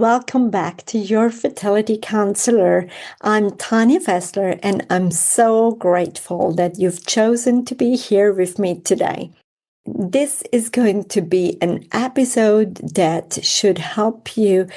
Welcome back to your fertility counselor. I'm Tanya Fessler, and I'm so grateful that you've chosen to be here with me today. This is going to be an episode that should help you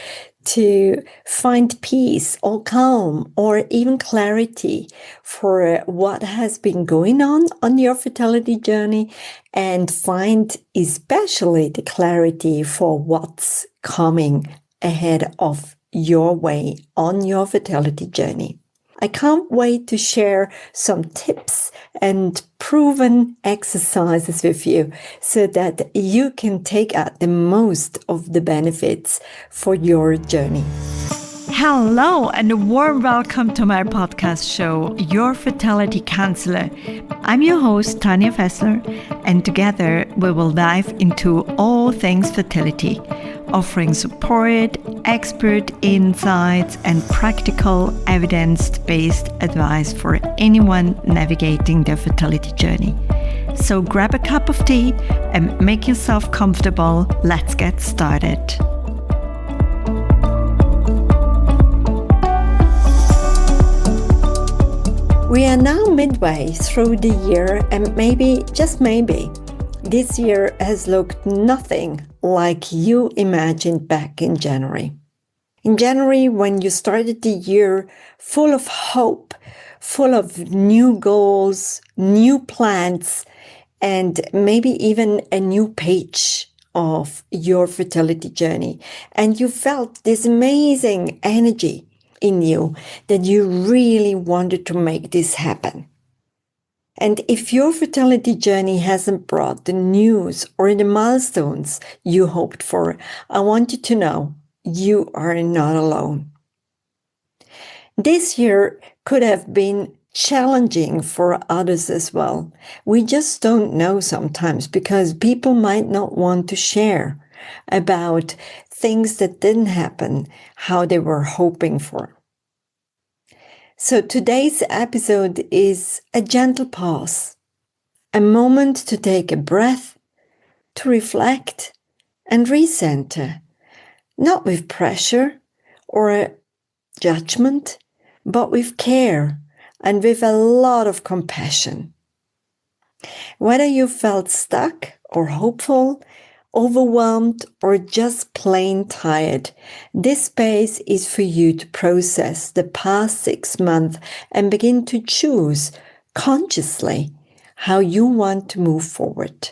to find peace or calm or even clarity for what has been going on your fertility journey, and find especially the clarity for what's coming ahead of your way on your fertility journey. I can't wait to share some tips and proven exercises with you so that you can take out the most of the benefits for your journey. Hello and a warm welcome to my podcast show, Your Fertility Counselor. I'm your host, Tanya Fessler, and together we will dive into all things fertility, offering support, expert insights, and practical evidence-based advice for anyone navigating their fertility journey. So grab a cup of tea and make yourself comfortable. Let's get started. We are now midway through the year, and maybe, just maybe, this year has looked nothing like you imagined back in January. In January, when you started the year full of hope, full of new goals, new plans, and maybe even a new page of your fertility journey, and you felt this amazing energy in you that you really wanted to make this happen. And if your fertility journey hasn't brought the news or the milestones you hoped for, I want you to know you are not alone. This year could have been challenging for others as well. We just don't know sometimes because people might not want to share about things that didn't happen how they were hoping for. So today's episode is a gentle pause, a moment to take a breath, to reflect and recenter, not with pressure or judgment, but with care and with a lot of compassion. Whether you felt stuck or hopeful, overwhelmed, or just plain tired, this space is for you to process the past 6 months and begin to choose consciously how you want to move forward.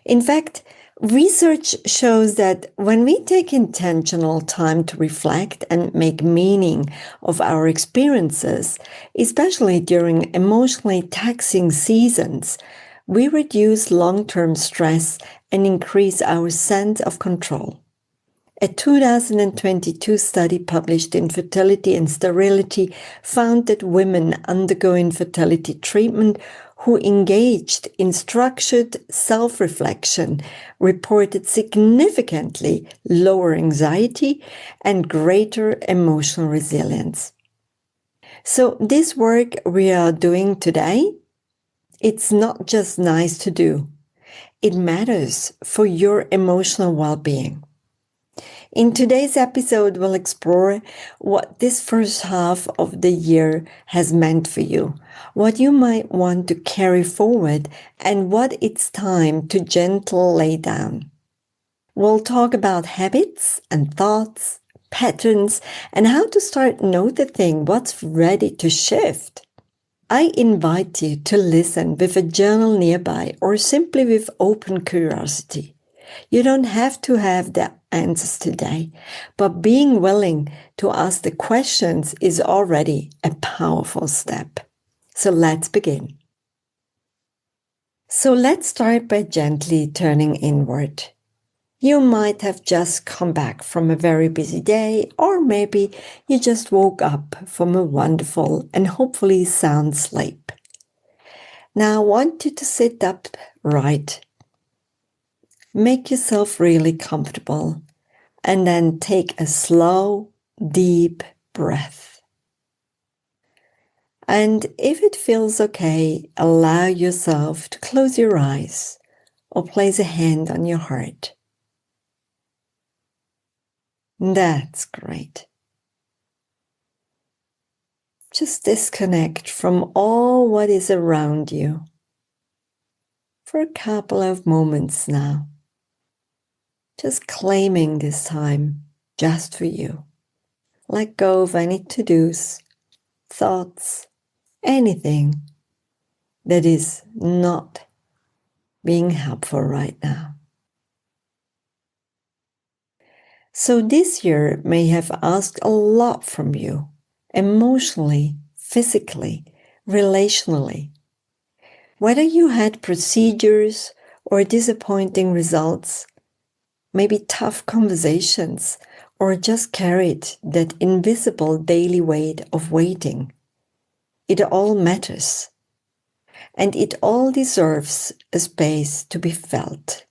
In fact, research shows that when we take intentional time to reflect and make meaning of our experiences, especially during emotionally taxing seasons, we reduce long-term stress and increase our sense of control. A 2022 study published in Fertility and Sterility found that women undergoing fertility treatment who engaged in structured self-reflection reported significantly lower anxiety and greater emotional resilience. So this work we are doing today, it's not just nice to do. It matters for your emotional well-being. In today's episode, we'll explore what this first half of the year has meant for you, what you might want to carry forward, and what it's time to gently lay down. We'll talk about habits and thoughts, patterns, and how to start noticing what's ready to shift. I invite you to listen with a journal nearby or simply with open curiosity. You don't have to have the answers today, but being willing to ask the questions is already a powerful step. So let's begin. So let's start by gently turning inward. You might have just come back from a very busy day, or maybe you just woke up from a wonderful and hopefully sound sleep. Now I want you to sit upright. Make yourself really comfortable and then take a slow, deep breath. And if it feels okay, allow yourself to close your eyes or place a hand on your heart. That's great. Just disconnect from all what is around you for a couple of moments now. Just claiming this time just for you. Let go of any to-dos, thoughts, anything that is not being helpful right now. So this year may have asked a lot from you, emotionally, physically, relationally. Whether you had procedures or disappointing results, maybe tough conversations, or just carried that invisible daily weight of waiting, it all matters. And it all deserves a space to be felt.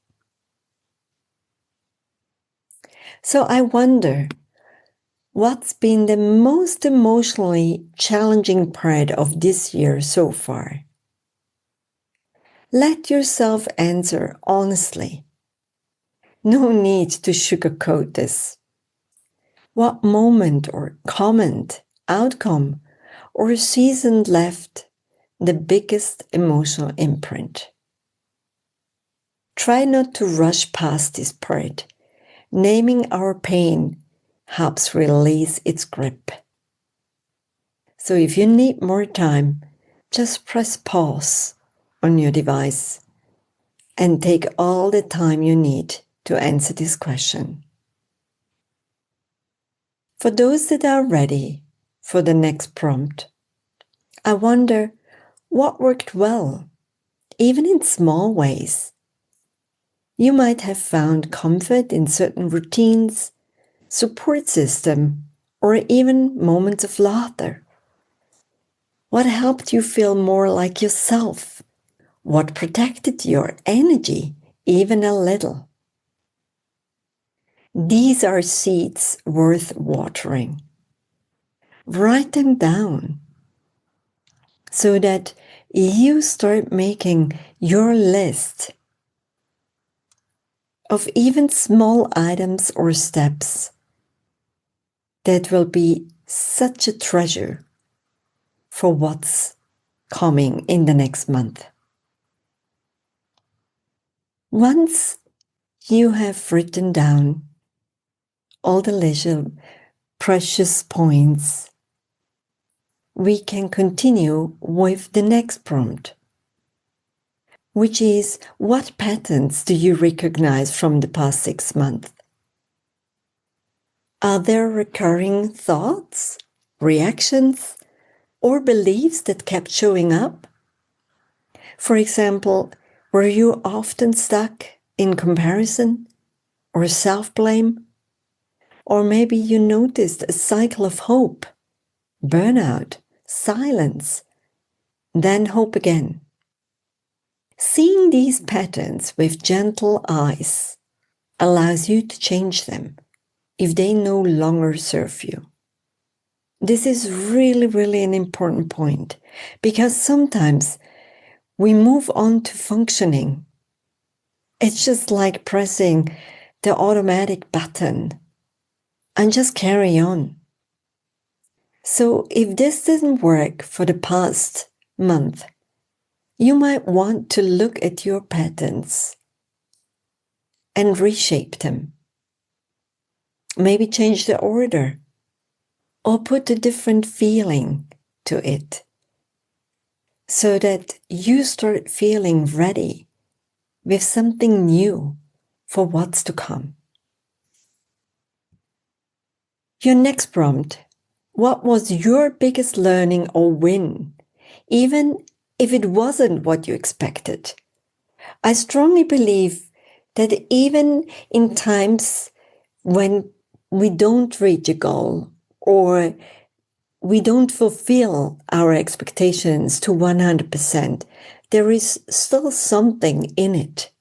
So I wonder, what's been the most emotionally challenging part of this year so far? Let yourself answer honestly. No need to sugarcoat this. What moment or comment, outcome, or season left the biggest emotional imprint? Try not to rush past this part. Naming our pain helps release its grip. So if you need more time, just press pause on your device and take all the time you need to answer this question. For those that are ready for the next prompt, I wonder what worked well, even in small ways. You might have found comfort in certain routines, support system, or even moments of laughter. What helped you feel more like yourself? What protected your energy, even a little? These are seeds worth watering. Write them down so that you start making your list of even small items or steps that will be such a treasure for what's coming in the next month. Once you have written down all the little precious points, we can continue with the next prompt, which is, what patterns do you recognize from the past 6 months? Are there recurring thoughts, reactions, or beliefs that kept showing up? For example, were you often stuck in comparison or self-blame? Or maybe you noticed a cycle of hope, burnout, silence, then hope again. Seeing these patterns with gentle eyes allows you to change them if they no longer serve you. This is really, really an important point, because sometimes we move on to functioning. It's just like pressing the automatic button and just carry on. So if this didn't work for the past month, you might want to look at your patterns and reshape them. Maybe change the order or put a different feeling to it so that you start feeling ready with something new for what's to come. Your next prompt: what was your biggest learning or win, even if it wasn't what you expected? I strongly believe that even in times when we don't reach a goal or we don't fulfill our expectations to 100%, there is still something in it.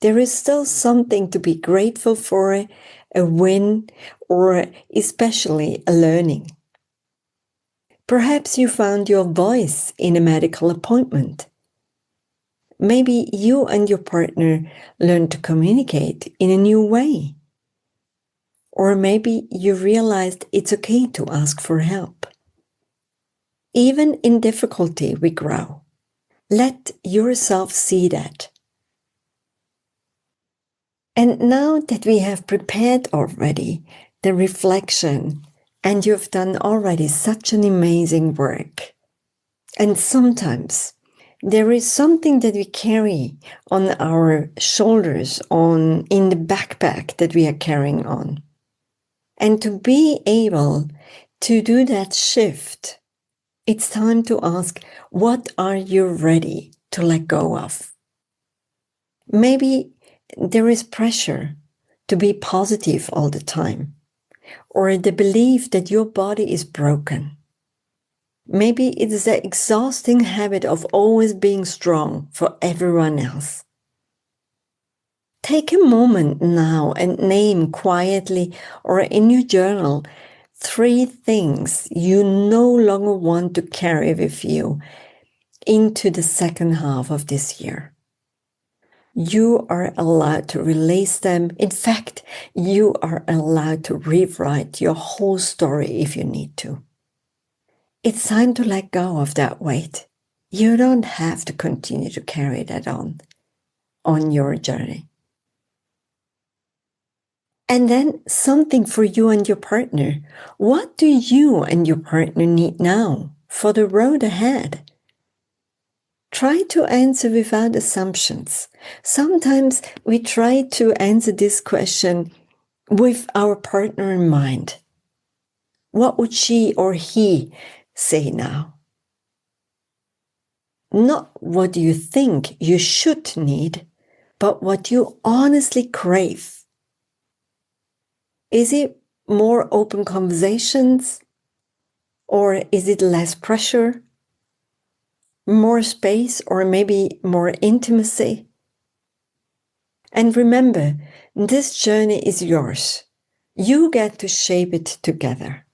There is still something to be grateful for, a win, or especially a learning. Perhaps you found your voice in a medical appointment. Maybe you and your partner learned to communicate in a new way. Or maybe you realized it's okay to ask for help. Even in difficulty, we grow. Let yourself see that. And now that we have prepared already the reflection, and you've done already such an amazing work, and sometimes there is something that we carry on our shoulders, in the backpack that we are carrying on. And to be able to do that shift, it's time to ask, what are you ready to let go of? Maybe there is pressure to be positive all the time, or the belief that your body is broken. Maybe it is the exhausting habit of always being strong for everyone else. Take a moment now and name quietly or in your journal 3 things you no longer want to carry with you into the second half of this year. You are allowed to release them. In fact, you are allowed to rewrite your whole story if you need to. It's time to let go of that weight. You don't have to continue to carry that on your journey. And then something for you and your partner. What do you and your partner need now for the road ahead? Try to answer without assumptions. Sometimes we try to answer this question with our partner in mind. What would she or he say now? Not what you think you should need, but what you honestly crave. Is it more open conversations? Or is it less pressure? More space, or maybe more intimacy? And remember, this journey is yours. You get to shape it together.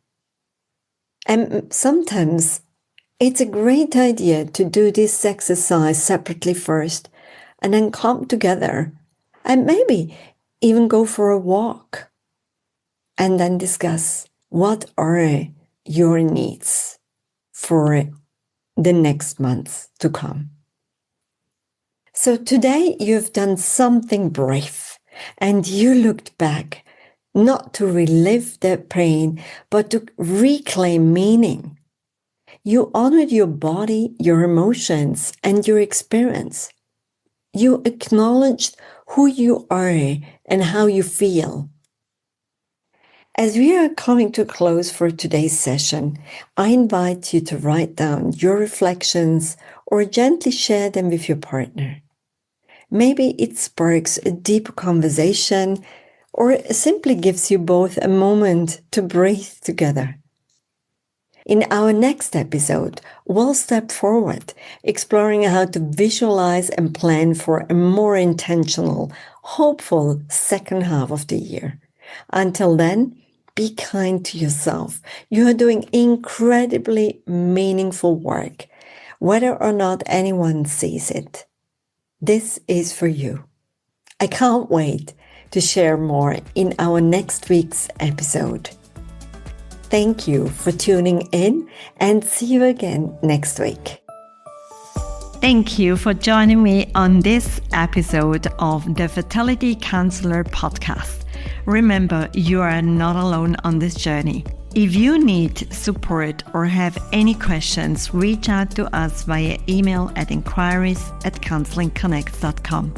And sometimes it's a great idea to do this exercise separately first, and then come together, and maybe even go for a walk. And then discuss what are your needs for the next months to come. So today you've done something brave, and you looked back not to relive the pain, but to reclaim meaning. You honored your body, your emotions, and your experience. You acknowledged who you are and how you feel. As we are coming to a close for today's session, I invite you to write down your reflections or gently share them with your partner. Maybe it sparks a deeper conversation or simply gives you both a moment to breathe together. In our next episode, we'll step forward, exploring how to visualize and plan for a more intentional, hopeful second half of the year. Until then, be kind to yourself. You are doing incredibly meaningful work, whether or not anyone sees it. This is for you. I can't wait to share more in our next week's episode. Thank you for tuning in, and see you again next week. Thank you for joining me on this episode of the Fertility Counselor podcast. Remember, you are not alone on this journey. If you need support or have any questions, reach out to us via email at inquiries@counselingconnects.com.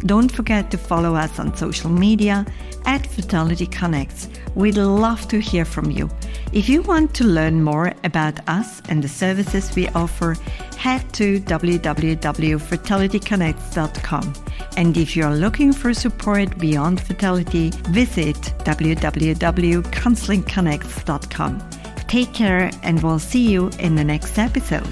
Don't forget to follow us on social media at Fertility Connects. We'd love to hear from you. If you want to learn more about us and the services we offer, head to www.fertilityconnects.com. And if you're looking for support beyond fertility, visit www.counselingconnects.com. Take care, and we'll see you in the next episode.